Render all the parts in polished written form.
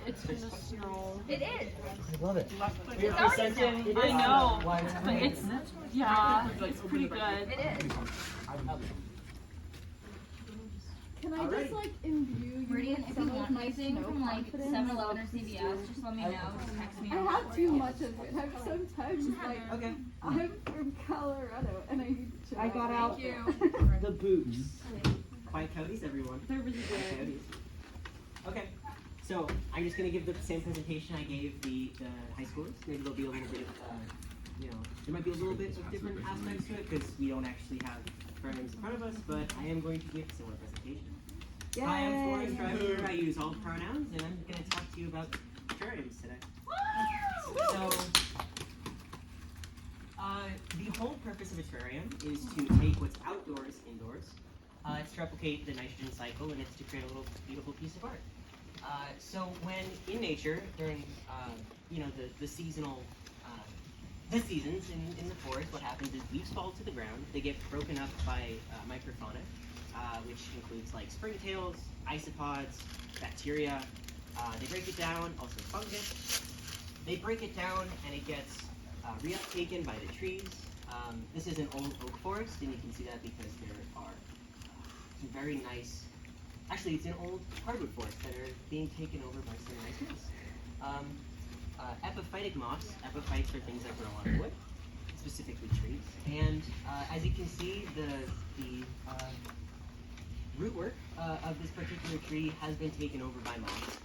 It's gonna snow. It is. I love it. It's already snowing. I know, but it's, yeah, it's pretty good. It is. Can I just like imbue you Meridian, with if some you of want my anything snow from like confidence? 7-Eleven or CVS, just let me know. Just text me. I have too much of it. I'm sometimes like, Okay. I'm from Colorado and I need to chill I got out The boots. By Coyotes, everyone. They're really By good. Coyotes. Okay. So I'm just gonna give the same presentation I gave the high schoolers. Maybe there'll be a little bit of, there might be a little bit of different aspects to it because we don't actually have terrariums in front of us, but I am going to give a similar presentation. Yay. Hi, I'm Florence Driver. I use all pronouns, and I'm going to talk to you about terrariums today. So, the whole purpose of a terrarium is to take what's outdoors indoors. It's to replicate the nitrogen cycle, and it's to create a little beautiful piece of art. So when in nature, during the seasonal, the seasons in the forest, what happens is leaves fall to the ground. They get broken up by microfauna, which includes like springtails, isopods, bacteria. They break it down, also fungus. They break it down, and it gets reuptaken by the trees. This is an old oak forest, and you can see that because there are some very nice. Actually, it's an old hardwood forest that are being taken over by some nice moss. Epiphytic moss. Epiphytes are things that grow on wood, specifically trees. And as you can see, the rootwork of this particular tree has been taken over by moss.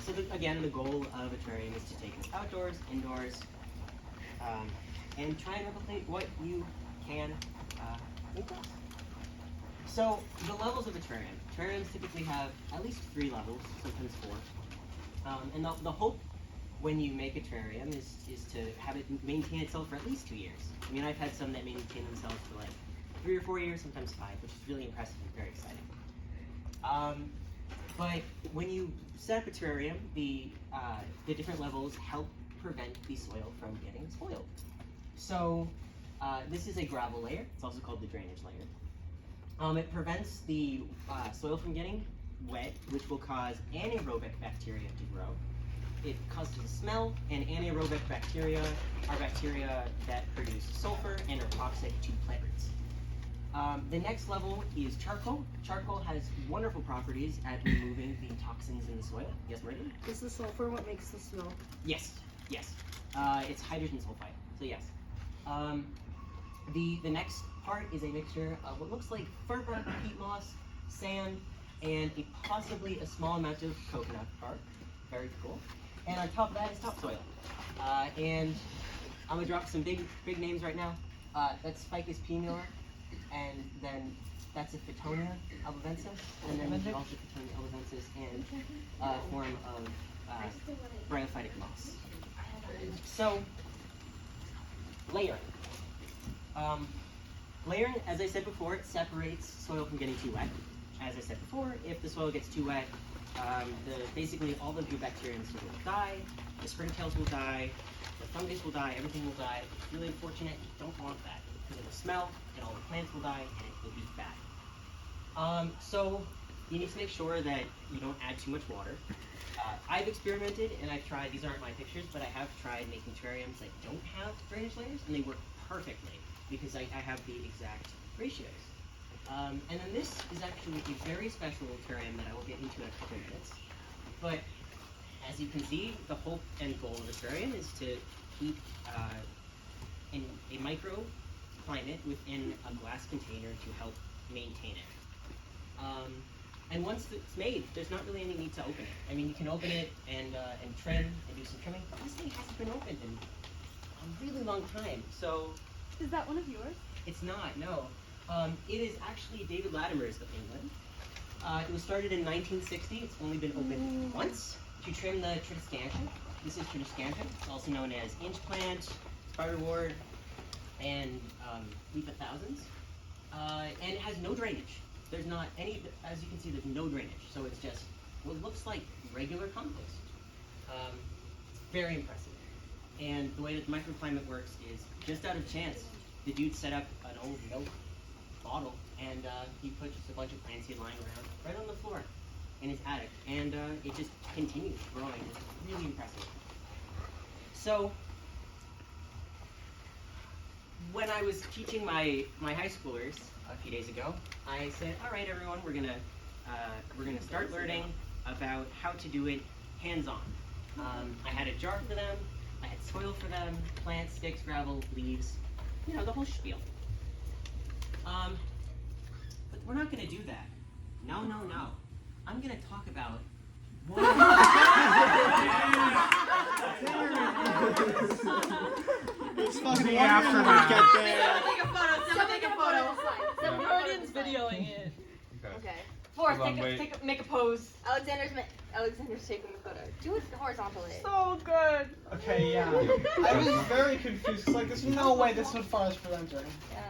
So again, the goal of a terrarium is to take it outdoors, indoors, and try and replicate what you can indoors. So the levels of a terrarium. Terrariums typically have at least 3 levels, sometimes 4. And the hope when you make a terrarium is to have it maintain itself for at least 2 years. I mean, I've had some that maintain themselves for like 3 or 4 years, sometimes 5, which is really impressive and very exciting. But when you set up a terrarium, the different levels help prevent the soil from getting spoiled. So this is a gravel layer. It's also called the drainage layer. It prevents the soil from getting wet, which will cause anaerobic bacteria to grow. It causes a smell, and anaerobic bacteria are bacteria that produce sulfur and are toxic to plant roots. The next level is charcoal. Charcoal has wonderful properties at removing the toxins in the soil. Yes, Meridian? Is the sulfur what makes the snow? Yes, yes. It's hydrogen sulfide, so yes. The next part is a mixture of what looks like fir bark, peat moss, sand, and possibly a small amount of coconut bark. Very cool. And on top of that is topsoil. And I'm gonna drop some big names right now. That's Ficus pumila, and then that's a Phytonia albavensis, and then there's also Phytonia albavensis and a form of bryophytic moss. So, layering. Layering, as I said before, it separates soil from getting too wet. As I said before, if the soil gets too wet, basically all of your bacteria in the soil will die, the springtails will die, the fungus will die, everything will die. It's really unfortunate. You don't want that because it will smell, and all the plants will die, and it will be bad. So you need to make sure that you don't add too much water. I've experimented and I've tried, these aren't my pictures, but I have tried making terrariums that don't have drainage layers, and they work perfectly because I have the exact ratios. And then this is actually a very special terrarium that I will get into in a couple minutes. But as you can see, the hope and goal of the terrarium is to keep in a microclimate within a glass container to help maintain it. And once it's made, there's not really any need to open it. I mean, you can open it and trim and do some trimming, but this thing hasn't been opened in a really long time. So Is that one of yours? it's not, no. It is actually David Latimer's of England. It was started in 1960. It's only been opened once to trim the tradescantia. This is tradescantia. It's also known as inch plant, spiderwort, and leaf of thousands. And it has no drainage. There's not any, as you can see, there's no drainage. So it's just what looks like regular compost. It's very impressive. And the way that the microclimate works is just out of chance, the dude set up an old milk bottle and he put just a bunch of plant seed lying around right on the floor. in his attic, and it just continues growing. It's really impressive. So, when I was teaching my high schoolers a few days ago, I said, "All right, everyone, we're gonna start learning about how to do it hands-on." I had a jar for them, I had soil for them, plants, sticks, gravel, leaves, you know, the whole spiel. But we're not gonna do that. No. I'm gonna talk about one. It's fucking after we get there. Someone take a photo. Terrariums videoing it. Okay. Forrest, Hold on, make a pose. Alexander's taking the photo. Do it horizontally. So good. Okay, yeah. I was very confused. 'Cause, like, there's no way this would Forrest for entering. Yeah.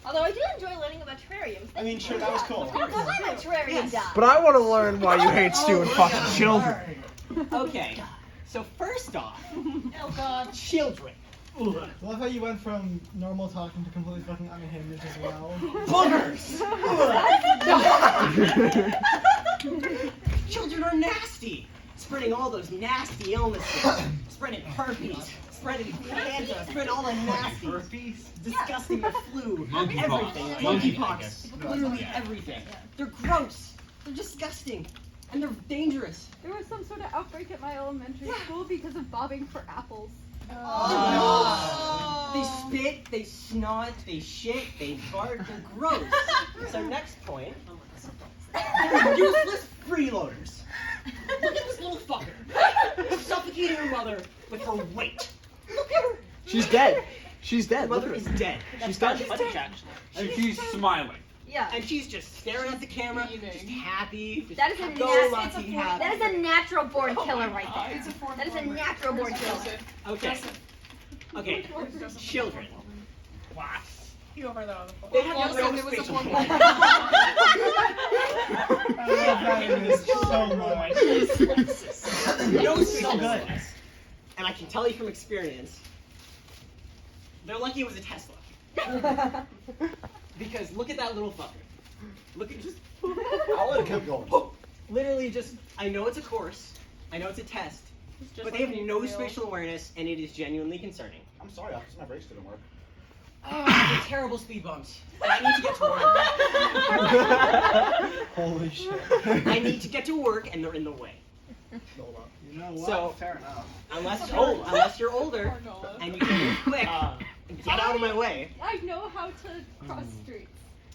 Although I do enjoy learning about terrariums. I mean, sure, that was cool. I'm a terrarium guy. But I want to learn why you hate Stu and fucking children. Okay, so first off, Oh God. children. I love how you went from normal talking to completely fucking unhinged as well. Boogers! Children are nasty! Spreading all those nasty illnesses. Spreading herpes. Spreading cancer. Spreading all the nasty. Herpes? Disgusting the flu. Monkeypox. Everything. Monkeypox, I Monkeypox. guess. Literally Yeah. everything. They're gross. They're disgusting. And they're dangerous. There was some sort of outbreak at my elementary school because of bobbing for apples. They spit, they snot, they shit, they fart, they're gross. So next point, they're useless freeloaders. Look at this little fucker, suffocating her mother with her weight. Look at her. She's dead. She's Her dead. mother is dead. She's That's dead. footage, actually. And she's smiling. Yeah. And she's just staring at the camera, just happy. Just That is a happy-go-lucky, happy. that is a natural born killer right there. That is a natural born killer. Okay. Okay. Children. What? You over there on the phone. They have no There was a spatial one- awareness. I love that it is so much. No spatial awareness. And I can tell you from experience, they're lucky it was a Tesla. Because look at that little fucker. Look at just. I would have kept going. Literally just. I know it's a course. I know it's a test. But they have no spatial awareness, and it is genuinely concerning. I'm sorry, officer, my brakes didn't work. They're terrible speed bumps. And I need to get to work. Holy shit. I need to get to work, and they're in the way. You know what? So- Fair enough. Unless you're older, and you can move quick, get out of my way. I know how to cross streets.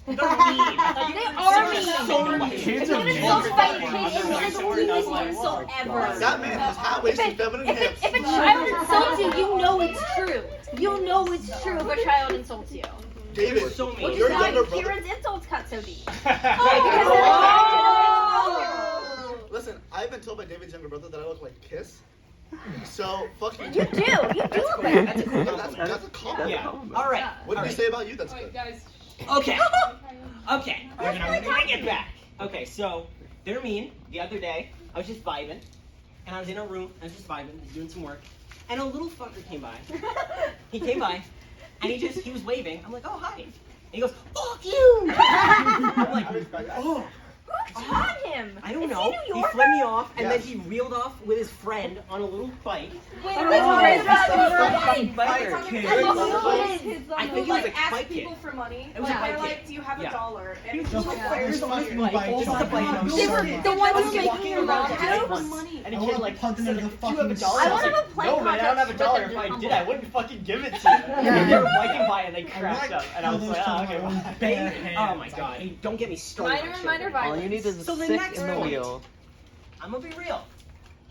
They're mean. They are mean. So mean. Kids are That is mean. so funny. It is the meanest insult ever. That man has high-waisted feminine hips. If a child insults you, you know it's true. You know it's true if a child insults you. David, So mean. Which your is why younger brother. Kieran's insults cut so deep. Listen, I've been told by David's younger brother that I look like Kiss. So, fuck you. You do. You do look like That's a cool That's compliment. a compliment. Yeah. All right. What did All we right. say about you? That's good. Guys. Okay. Okay. We're gonna bring it back. Okay, so they're mean. The other day, I was just vibing, and I was in a room. I was just vibing. I was doing some work, and a little fucker came by. He came by, and he was waving. I'm like, oh hi. And he goes, fuck you. I'm like, oh. Who taught him? I don't Is know. He He New Yorker? flipped me off, and then Yes. he reeled off with his friend on a little bike. Wait, Oh, wait, wait, it's just wait, a wait, fucking wait. biker Wait, kid. wait, wait. Kids I on think the he was a ask bike kid. people for money. It was a Like, bike they're kid. like, do you have Yeah. $1? And He was it's The just like, fuckers on his fucking bike, bike just shop. the bike. They were the ones I was making walking you around run. today once, and a I kid wanna like punt said, into the "Do you have a fucking dollar?" I was want to like, have a play "No, man, I don't have a contest dollar. with If the I humble did, I wouldn't fucking give it to you." And they were biking by and they crashed up, and I was like, "Oh, okay." Oh my god! Hey, don't get me started. on children. violence. All you need is So a the stick next in the point. wheel. I'm gonna be real.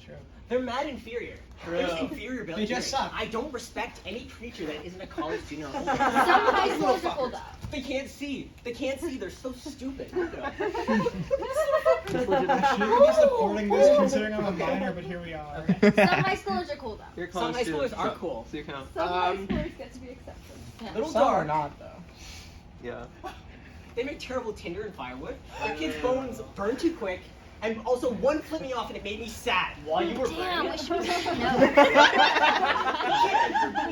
True. They're mad inferior. There's inferior ability. They just suck. I don't respect any creature that isn't a college student. Some high schools are pulled up. They can't see. They can't see. They're so stupid. We shouldn't be supporting this considering I'm a minor, but here we are. Some high schoolers are cooled up. Some high schoolers are cool. So you count. Some high schoolers get to be accepted. Little Some are dark. not, though. Yeah. They make terrible tinder and firewood. Their kids' phones burn too quick. And also, one flipped me off and it made me sad while you were Damn, burning I it. should have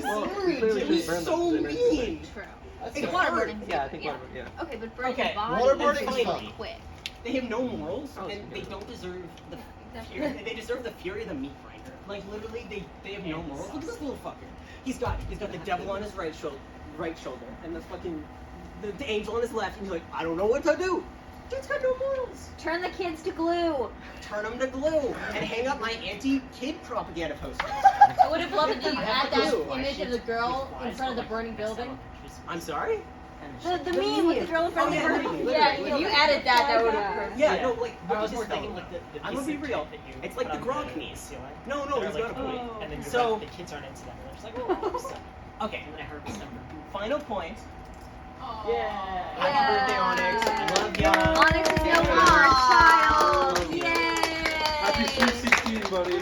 Well, It you clearly was shouldn't burn so them. mean. True. It's It's hard. waterboarding. Yeah, I think waterboard, yeah. Okay, but burning Okay, the body waterboarding is is fun. quick. They have no morals, Oh, and they don't deserve the fury. They deserve the fury of the meat grinder. Like literally, they have no morals. Look at this little fucker. He's got the devil on his right shoulder, and the angel on his left, and he's like, I don't know what to do. Dude's got no morals. Turn the kids to glue. Turn them to glue and hang up my anti-kid propaganda posters. I would have loved it if you add that Glue. image of the girl in front of the burning building. I'm sorry. The meme with the girl in front of the burning. literally. Yeah, if you added that, that would have. Yeah, no, like, I look was at more this thinking fellow. like the I'm gonna be piece of real. tape that you It's like the put on Gronk knees. ceiling. No, That are, he's like, got a point. and then So- the kids aren't into them. And they're just like, oh, Okay, and then I harvest them. final point. Yeah. Happy birthday, Onyx. I love ya. Onyx is no Yeah. longer a child. Yay! Happy Sweet 16, buddy.